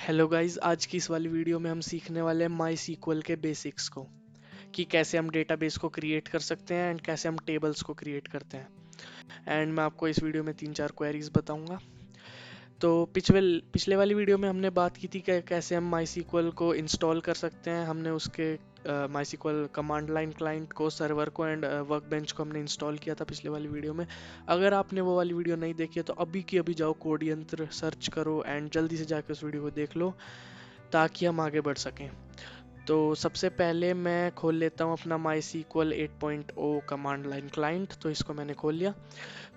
Hello guys, आज की इस वाली वीडियो में हम सीखने वाले हैं माई सीक्वल के बेसिक्स को कि कैसे हम डेटाबेस को क्रिएट कर सकते हैं एंड कैसे हम टेबल्स को क्रिएट करते हैं। एंड मैं आपको इस वीडियो में 3-4 क्वेरीज बताऊंगा। तो पिछले वाली वीडियो में हमने बात की थी कि कैसे हम माई सीक्वल को इंस्टॉल कर सकते हैं। हमने उसके माई सीक्वल कमांड लाइन क्लाइंट को, सर्वर को एंड वर्कबेंच को हमने इंस्टॉल किया था पिछले वाली वीडियो में। अगर आपने वो वाली वीडियो नहीं देखी है तो अभी की अभी जाओ, कोड यंत्र सर्च करो एंड जल्दी से जाकर उस वीडियो को देख लो ताकि हम आगे बढ़ सकें। तो सबसे पहले मैं खोल लेता हूँ अपना माई सीक्वल 8.0 कमांड लाइन क्लाइंट। तो इसको मैंने खोल लिया।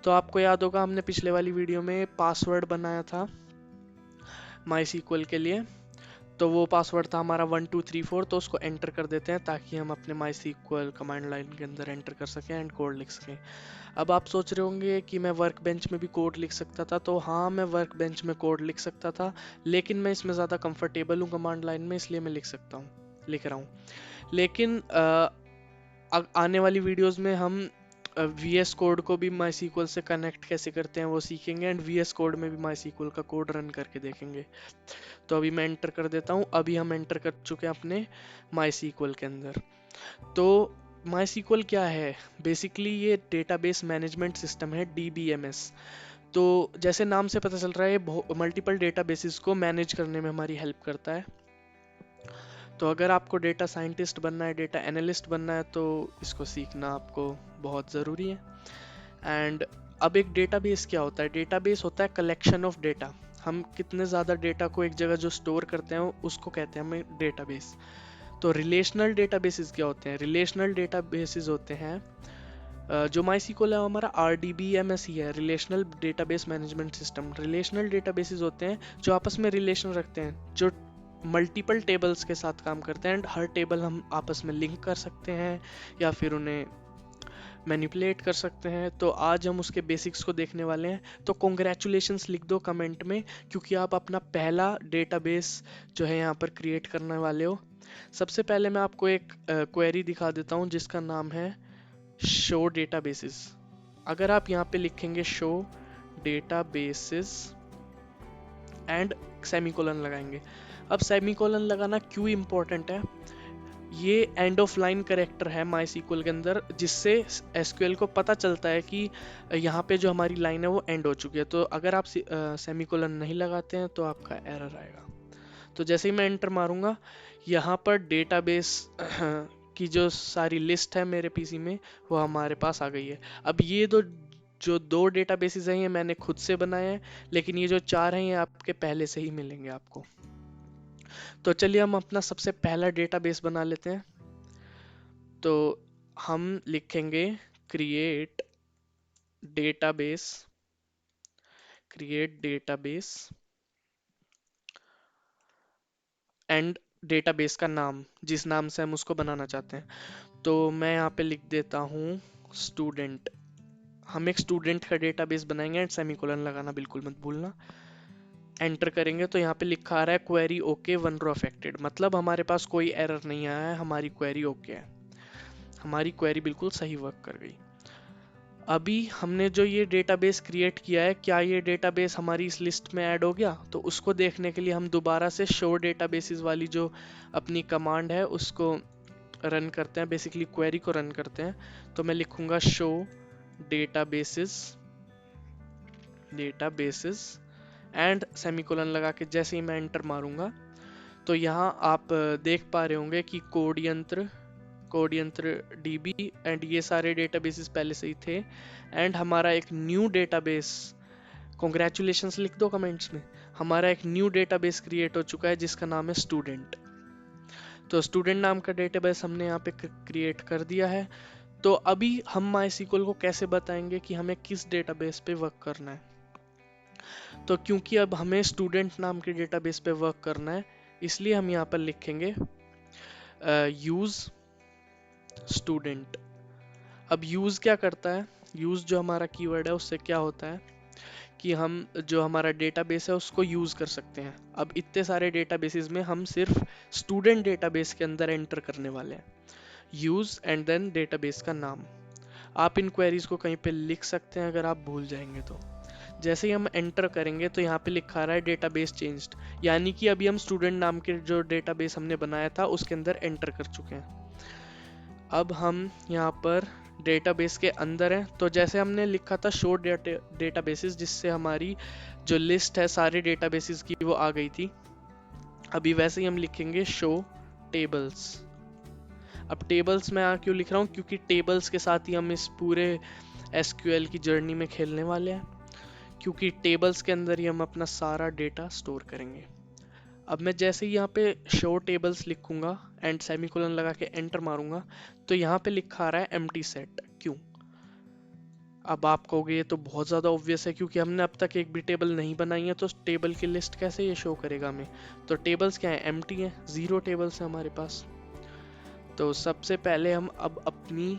तो आपको याद होगा हमने पिछले वाली वीडियो में पासवर्ड बनाया था माई सीक्वल के लिए। तो वो पासवर्ड था हमारा 1234। तो उसको एंटर कर देते हैं ताकि हम अपने माई सीक्वल कमांड लाइन के अंदर एंटर कर सकें एंड कोड लिख सकें। अब आप सोच रहे होंगे कि मैं वर्क बेंच में भी कोड लिख सकता था। तो हाँ, मैं वर्क बेंच में कोड लिख सकता था, लेकिन मैं इसमें ज़्यादा कंफर्टेबल हूँ कमांड लाइन में, इसलिए मैं लिख रहा हूँ। लेकिन आने वाली वीडियोस में हम वी एस कोड को भी माई सीक्वल से कनेक्ट कैसे करते हैं वो सीखेंगे एंड वी एस कोड में भी माई सीक्वल का कोड रन करके देखेंगे। तो अभी मैं एंटर कर देता हूँ। अभी हम एंटर कर चुके हैं अपने माई सीक्वल के अंदर। तो माई सीक्वल क्या है? बेसिकली ये डेटाबेस मैनेजमेंट सिस्टम है, DBMS। तो जैसे नाम से पता चल रहा है, ये मल्टीपल डेटाबेसेस को मैनेज करने में हमारी हेल्प करता है। तो अगर आपको डेटा साइंटिस्ट बनना है, डेटा एनालिस्ट बनना है, तो इसको सीखना आपको बहुत ज़रूरी है। एंड अब एक डेटाबेस क्या होता है? डेटाबेस होता है कलेक्शन ऑफ डेटा। हम कितने ज़्यादा डेटा को एक जगह जो स्टोर करते हैं उसको कहते हैं हमें डेटाबेस। तो रिलेशनल डेटाबेसेस क्या होते हैं? रिलेशनल डेटाबेसेस होते हैं जो माई सीक्वल है हमारा RDBMS ही है, relational database management system. Relational databases होते हैं जो आपस में रिलेशन रखते हैं, जो मल्टीपल टेबल्स के साथ काम करते हैं एंड हर टेबल हम आपस में लिंक कर सकते हैं या फिर उन्हें मैनिपुलेट कर सकते हैं। तो आज हम उसके बेसिक्स को देखने वाले हैं। तो कॉन्ग्रेचुलेशंस लिख दो कमेंट में, क्योंकि आप अपना पहला डेटाबेस जो है यहाँ पर क्रिएट करने वाले हो। सबसे पहले मैं आपको एक क्वेरी दिखा देता हूँ जिसका नाम है शो डेटाबेसेस। अगर आप यहाँ पे लिखेंगे शो डेटाबेसेस एंड सेमीकोलन लगाएंगे। अब सेमीकोलन लगाना क्यों इम्पोर्टेंट है? ये एंड ऑफ लाइन करेक्टर है माई सीक्वल के अंदर, जिससे एसक्यूएल को पता चलता है कि यहाँ पे जो हमारी लाइन है वो एंड हो चुकी है। तो अगर आप सेमीकोलन नहीं लगाते हैं तो आपका एरर आएगा। तो जैसे ही मैं एंटर मारूंगा, यहाँ पर डेटाबेस की जो सारी लिस्ट है मेरे पीसी में वो हमारे पास आ गई है। अब ये जो दो डेटाबेसेस हैं ये मैंने खुद से बनाए हैं, लेकिन ये जो चार हैं ये आपके पहले से ही मिलेंगे आपको। तो चलिए हम अपना सबसे पहला डेटाबेस बना लेते हैं। तो हम लिखेंगे create database, create database and database का नाम, जिस नाम से हम उसको बनाना चाहते हैं। तो मैं यहाँ पे लिख देता हूँ स्टूडेंट। हम एक स्टूडेंट का डेटाबेस बनाएंगे एंड सेमीकोलन लगाना बिल्कुल मत भूलना। एंटर करेंगे तो यहाँ पे लिखा आ रहा है query okay, one row affected. मतलब हमारे पास कोई एरर नहीं आया है, हमारी क्वेरी ओके है, हमारी क्वेरी बिल्कुल सही वर्क कर गई। अभी हमने जो ये डेटाबेस क्रिएट किया है, क्या ये डेटाबेस हमारी इस लिस्ट में ऐड हो गया? तो उसको देखने के लिए हम दोबारा से शो डेटाबेसेस वाली जो अपनी कमांड है उसको रन करते हैं, बेसिकली क्वेरी को रन करते हैं। तो मैं लिखूंगा show databases, databases and semicolon लगा के जैसे ही मैं एंटर मारूंगा, तो यहाँ आप देख पा रहे होंगे कि कोड यंत्र DB एंड ये सारे डेटाबेसेस पहले से ही थे एंड हमारा एक न्यू डेटाबेस, कॉन्ग्रेचुलेशंस लिख दो कमेंट्स में, हमारा एक न्यू डेटाबेस क्रिएट हो चुका है जिसका नाम है स्टूडेंट। तो स्टूडेंट नाम का डेटाबेस हमने यहाँ पे क्रिएट कर दिया है। तो अभी हम MySQL को कैसे बताएंगे कि हमें किस डेटाबेस पे वर्क करना है? तो क्योंकि अब हमें स्टूडेंट नाम के डेटाबेस पे वर्क करना है, इसलिए हम यहाँ पर लिखेंगे यूज स्टूडेंट। अब यूज क्या करता है? यूज जो हमारा कीवर्ड है उससे क्या होता है कि हम जो हमारा डेटाबेस है उसको यूज कर सकते हैं। अब इतने सारे डेटाबेसेस में हम सिर्फ स्टूडेंट डेटाबेस के अंदर एंटर करने वाले हैं। यूज एंड देन डेटाबेस का नाम। आप इन क्वेरीज को कहीं पे लिख सकते हैं अगर आप भूल जाएंगे तो। जैसे ही हम एंटर करेंगे तो यहाँ पे लिखा रहा है डेटाबेस चेंज्ड, यानी कि अभी हम स्टूडेंट नाम के जो डेटाबेस हमने बनाया था उसके अंदर एंटर कर चुके हैं। अब हम यहाँ पर डेटाबेस के अंदर हैं, तो जैसे हमने लिखा था शो डेटाबेसेस, जिससे हमारी जो लिस्ट है सारे डेटाबेसेस की वो आ गई थी, अभी वैसे ही हम लिखेंगे शो टेबल्स। अब टेबल्स में क्यों लिख रहा हूँ, क्योंकि टेबल्स के साथ ही हम इस पूरे एसक्यूएल की जर्नी में खेलने वाले हैं, क्योंकि टेबल्स के अंदर ही हम अपना सारा डेटा स्टोर करेंगे। अब मैं जैसे ही यहाँ पे शो टेबल्स लिखूंगा एंड सेमीकोलन लगा के एंटर मारूंगा, तो यहाँ पे लिखा आ रहा है एम्प्टी सेट। क्यों? अब आप कहोगे ये तो बहुत ज़्यादा ऑब्वियस है, क्योंकि हमने अब तक एक भी टेबल नहीं बनाई है, तो टेबल की लिस्ट कैसे ये शो करेगा हमें? तो टेबल्स क्या है? एम्प्टी है, 0 टेबल्स है हमारे पास। तो सबसे पहले हम अब अपनी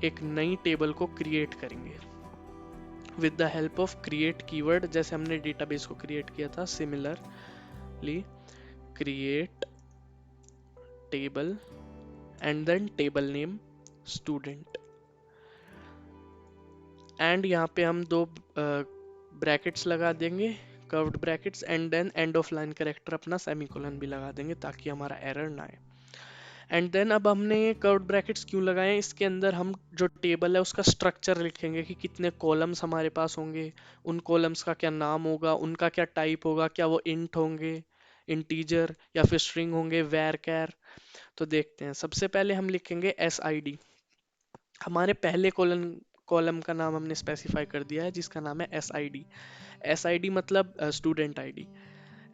एक नई टेबल को क्रिएट करेंगे with the help of create keyword, जैसे हमने डेटाबेस को क्रिएट किया था similarly. Create table and then table name student, and यहाँ पे हम दो ब्रैकेट्स लगा देंगे, curved brackets, and then end of line character अपना सेमीकोलन भी लगा देंगे ताकि हमारा एरर ना आए। एंड देन अब हमने ये कर्व्ड ब्रैकेट्स क्यों लगाए, इसके अंदर हम जो टेबल है उसका स्ट्रक्चर लिखेंगे कि कितने कॉलम्स हमारे पास होंगे, उन कॉलम्स का क्या नाम होगा, उनका क्या टाइप होगा, क्या वो इंट होंगे, इंटीजर, या फिर स्ट्रिंग होंगे, वेर कैर। तो देखते हैं, सबसे पहले हम लिखेंगे एस आई डी। हमारे पहले कॉलम का नाम हमने स्पेसिफाई कर दिया है, जिसका नाम है S I D. S I D मतलब student I D.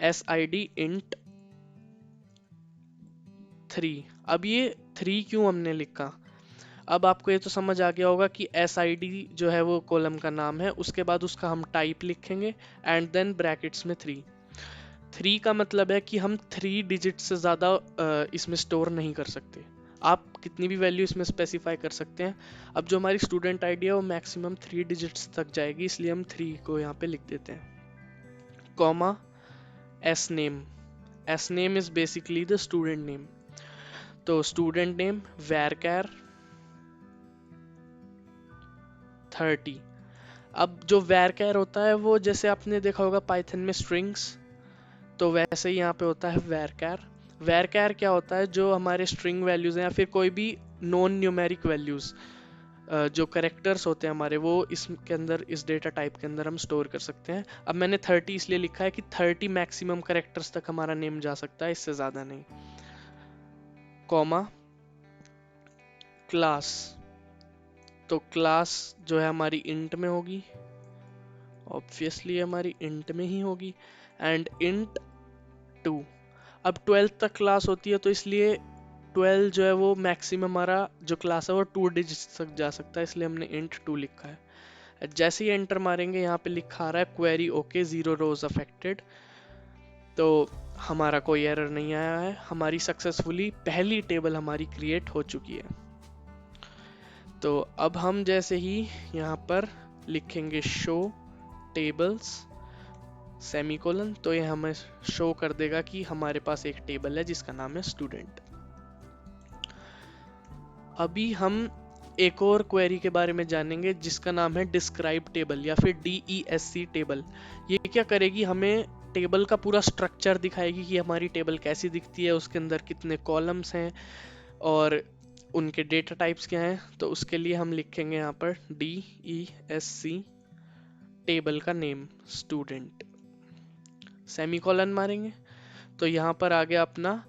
S I D int 3। अब ये 3 क्यों हमने लिखा? अब आपको ये तो समझ आ गया होगा कि एस आई डी जो है वो कॉलम का नाम है, उसके बाद उसका हम टाइप लिखेंगे एंड देन ब्रैकेट्स में 3। 3 का मतलब है कि हम 3 डिजिट से ज़्यादा इसमें स्टोर नहीं कर सकते। आप कितनी भी वैल्यू इसमें स्पेसिफाई कर सकते हैं। अब जो हमारी स्टूडेंट आईडी है वो मैक्सिमम 3 डिजिट्स तक जाएगी, इसलिए हम 3 को यहाँ पे लिख देते हैं। Comma S name. S name is basically the student name. तो स्टूडेंट नेम वैरकैर 30। अब जो वैरकैर होता है वो जैसे आपने देखा होगा पाइथन में स्ट्रिंग्स, तो वैसे ही यहाँ पे होता है वैरकैर। वैरकैर क्या होता है? जो हमारे स्ट्रिंग वैल्यूज हैं या फिर कोई भी नॉन न्यूमेरिक वैल्यूज, जो करेक्टर्स होते हैं हमारे, वो इसके अंदर, इस डेटा टाइप के अंदर हम स्टोर कर सकते हैं। अब मैंने 30 इसलिए लिखा है कि 30 मैक्सिमम करेक्टर्स तक हमारा नेम जा सकता है, इससे ज़्यादा नहीं। Comma class. तो क्लास जो है हमारी इंट में होगी, ऑब्वियसली हमारी इंट में ही होगी, एंड इंट 2। अब 12 तक क्लास होती है, तो इसलिए 12 जो है वो मैक्सिमम हमारा जो क्लास है वो 2 डिजिट्स तक जा सकता है, इसलिए हमने इंट 2 लिखा है। जैसे ही एंटर मारेंगे यहाँ पे लिखा आ रहा है क्वेरी ओके, 0 रोज अफेक्टेड। तो हमारा कोई एरर नहीं आया है, हमारी सक्सेसफुली पहली टेबल हमारी क्रिएट हो चुकी है। तो अब हम जैसे ही यहाँ पर लिखेंगे शो टेबल्स सेमीकोलन, तो ये हमें शो कर देगा कि हमारे पास एक टेबल है जिसका नाम है स्टूडेंट। अभी हम एक और क्वेरी के बारे में जानेंगे जिसका नाम है डिस्क्राइब टेबल या फिर DESC टेबल। ये क्या करेगी? हमें टेबल का पूरा स्ट्रक्चर दिखाएगी कि हमारी टेबल कैसी दिखती है, उसके अंदर कितने कॉलम्स हैं और उनके डेटा टाइप्स क्या हैं। तो उसके लिए हम लिखेंगे यहाँ पर DESC टेबल का नेम स्टूडेंट, सेमीकोलन मारेंगे, तो यहाँ पर आ गया अपना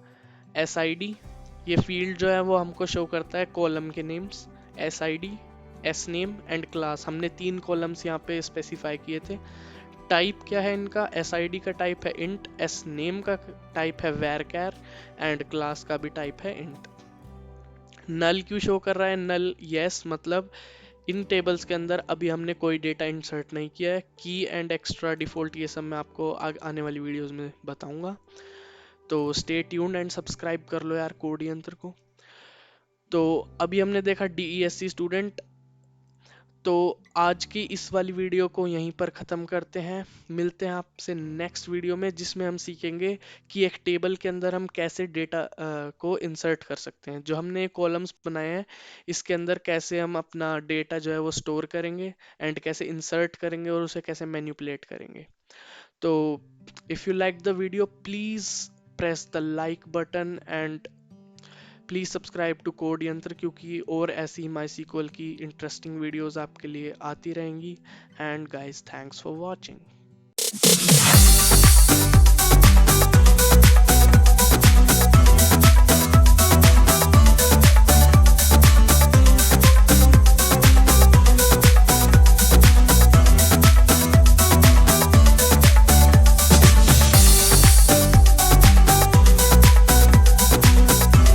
SID। ये फील्ड जो है वो हमको शो करता है कॉलम के names, SID, S name and class. हमने 3 कॉलम्स यहाँ पे स्पेसिफाई किए थे। टाइप क्या है इनका? SID का टाइप है इंट, एस नेम का टाइप है वैरकैर, एंड क्लास का भी टाइप है इंट। नल क्यों शो कर रहा है? नल यस, मतलब इन टेबल्स के अंदर अभी हमने कोई डेटा इंसर्ट नहीं किया है। की एंड एक्स्ट्रा डिफॉल्ट ये सब मैं आपको आने वाली वीडियोस में बताऊंगा, तो स्टे ट्यून्ड एंड सब्सक्राइब कर लो यार कोड यंत्र को। तो अभी हमने देखा DESC स्टूडेंट, तो आज की इस वाली वीडियो को यहीं पर ख़त्म करते हैं। मिलते हैं आपसे नेक्स्ट वीडियो में, जिसमें हम सीखेंगे कि एक टेबल के अंदर हम कैसे डेटा को इंसर्ट कर सकते हैं। जो हमने कॉलम्स बनाए हैं इसके अंदर कैसे हम अपना डेटा जो है वो स्टोर करेंगे एंड कैसे इंसर्ट करेंगे और उसे कैसे मैनिपुलेट करेंगे। तो if you like the video please press the like button and please subscribe to code Yantra, क्योंकि और ऐसी MySQL की इंटरेस्टिंग वीडियोस आपके लिए आती रहेंगी। And guys, thanks for watching.